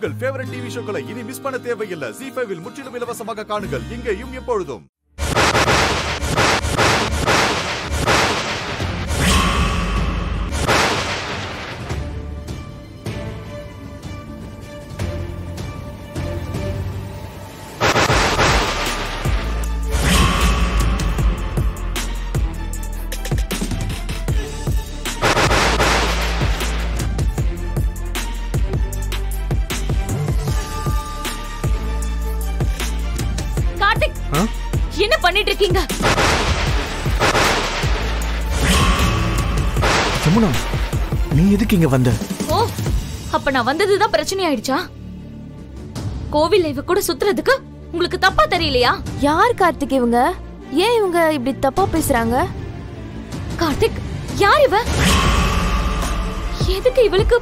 உங்கள் favourite TV ஷோக்களை இனி miss பண்ண தேவையில்லை. ZEE5 இல் முற்றிலும் இலவசமாக காணுங்கள். இங்கேயும் எப்பொழுதும். என்ன பண்ணிட்டு இருக்கீங்க? ஜமுனா, நீ எதுக்கு இங்க வந்த? ஓ, அப்ப நான் வந்ததுதான் பிரச்சனை ஆயிடுச்சா? கோவில் இவ கூட சுத்துறதுக்கு உங்களுக்கு தப்பா தெரியலையா? யார் கார்த்திக் இவங்க? ஏன் இவங்க இப்படி தப்பா பேசுறாங்க? கார்த்திக், யார் இவ? எதுக்கு இவளுக்கு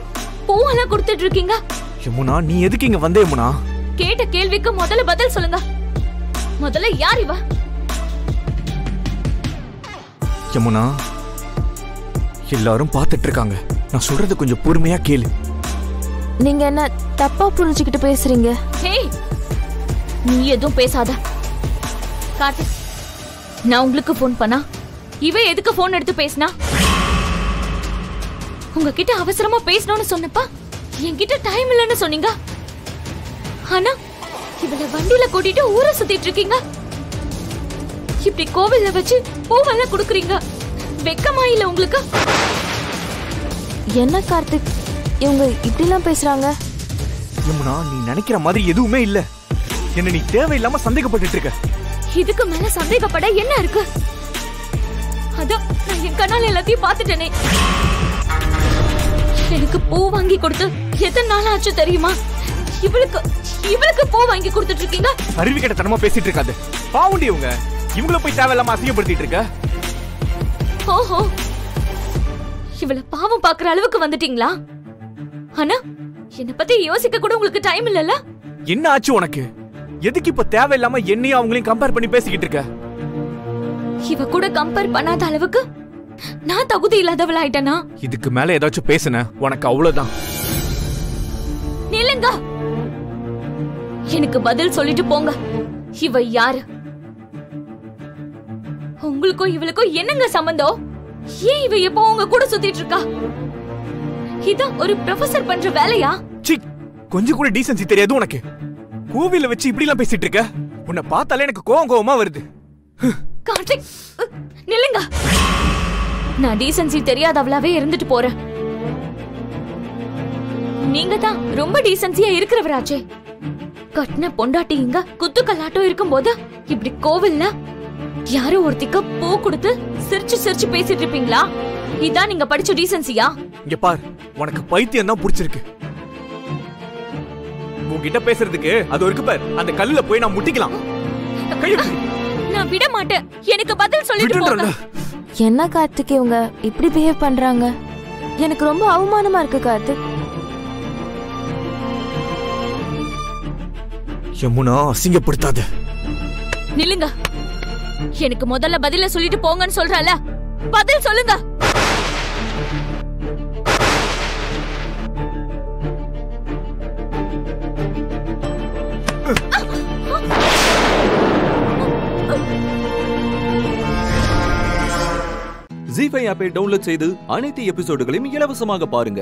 பூவெல்லாம் கொடுத்துட்டு இருக்கீங்க? யமுனா, நீ எதுக்கு இங்க வந்த? யமுனா, கேட்ட கேள்விக்கு முதல்ல பதில் சொல்லுங்க. முதல்ல யார் இவ? யமுனா, எல்லாரும் பார்த்துட்டு இருக்காங்க. நான் சொல்றது கொஞ்சம் பொறுமையா கேளு. நீங்க என்ன தப்பா புரிஞ்சுக்கிட்டு பேசுறீங்க? ஹேய், நீ எதுவும் பேசாத. கார்த்திக், நான் உங்களுக்கு போன் பண்ணா இவ எதுக்கு போன் எடுத்து பேசினா? உங்ககிட்ட அவசரமா பேசணும்னு சொன்னப்பா என்கிட்ட டைம் இல்லைன்னு சொன்னீங்க. ஆனா இவளை வண்டியில கூட்டிட்டு ஊரை சுத்திட்டு இருக்கீங்க. இப்படி கோவில்ல வச்சு பூவெல்லாம் குடுக்குறீங்க. வெக்கமா இல்ல உங்களுக்கு? என்ன கார்த்திக், இவங்க இப்படி எல்லாம் பேசுறாங்க? யமுனா, நீ நினைக்கிற மாதிரி எதுவுமே இல்ல. என்ன நீ தேவையில்லாம சந்தேகப்பட்டு இருக்க. இதுக்கு மேல சந்தேகப்பட என்ன இருக்கு? அதோ நான் என் கண்ணால எல்லாத்தையும் பாத்துட்டேனே. எனக்கு பூ வாங்கி கொடுத்து எத்தனை நாள் ஆச்சு தெரியுமா? இவளுக்கு பூ வாங்கி கொடுத்துட்டு இருக்கீங்க. அறிவு கேட்ட தனமா பேசிட்டு இருக்காது. பாவுண்டி இவங்கள போய் தேவையில்லாம அசிங்கப்படுத்திட்டு இருக்க. ஓஹோ, இவள பாவம் பாக்குற அளவுக்கு வந்துட்டீங்களா? ஆனா என்ன பத்தி யோசிக்க கூட உங்களுக்கு டைம் இல்லல்ல? என்ன ஆச்சு உனக்கு? எதுக்கு இப்ப தேவையில்லாம என்னையும் அவங்களையும் கம்பேர் பண்ணி பேசிக்கிட்டு இருக்க? இவ கூட கம்பேர் பண்ணாத அளவுக்கு நான் தகுதி இல்லாதவள் ஆயிட்டனா? இதுக்கு மேல ஏதாச்சும் பேசுன உனக்கு அவ்வளவுதான். நில்லுங்க, எனக்கு பதில் சொல்லிட்டு போங்க. இவ யாரு? உங்களுக்கும் இவளுக்கும் என்னங்க சம்பந்தம்? ஏன் இவ எப்போ உங்க கூட சுத்திட்டு இருக்கா? இத ஒரு ப்ரொஃபசர் பண்ற வேலையா? சி, கொஞ்சம் கூட டீசன்சி தெரியாது உனக்கு. கோவில வச்சு இப்படி எல்லாம் பேசிட்டு இருக்க. உன்னை பார்த்தாலே எனக்கு கோவமா வருது. கார்த்திக், நில்லுங்க. நான் டீசன்சி தெரியாதவளாவே இருந்துட்டு போறேன். நீங்க தான் ரொம்ப டீசன்சியா இருக்கிறவராச்சே. கட்டின பொண்டாட்டி இங்க குத்துக்கல்லாட்டம் இருக்கும்போது இப்படி கோவில்ல யாரோ ஒருத்திக்கு பூ கொடுத்து சிரிச்சு சிரிச்சு பேசிட்டு இருப்பீங்களா? இதான் நீங்க படிச்ச டீசன்சியா? இங்க பார், உனக்கு பைத்தியம் தான் புடிச்சிருக்கு. உன்கிட்ட பேசுறதுக்கு அது இருக்கு பார், அந்த கல்லுல போய் நான் முட்டிக்கலாம். நான் விட மாட்டேன். எனக்கு பதில் சொல்லிட்டு போங்க. என்ன கார்த்திக், இவங்க இப்படி பிஹேவ் பண்றாங்க? எனக்கு ரொம்ப அவமானமா இருக்கு கார்த்திக். யமுனா, அசிங்கப்படுத்தாத. நில்லுங்க. எனக்கு முதல்ல பதில சொல்லிட்டு போங்கன்னு சொல்றல. பதில் சொல்லுங்க. ZEE5 ஆப்பை டவுன்லோட் செய்து அனைத்து எபிசோடுகளையும் இலவசமாக பாருங்க.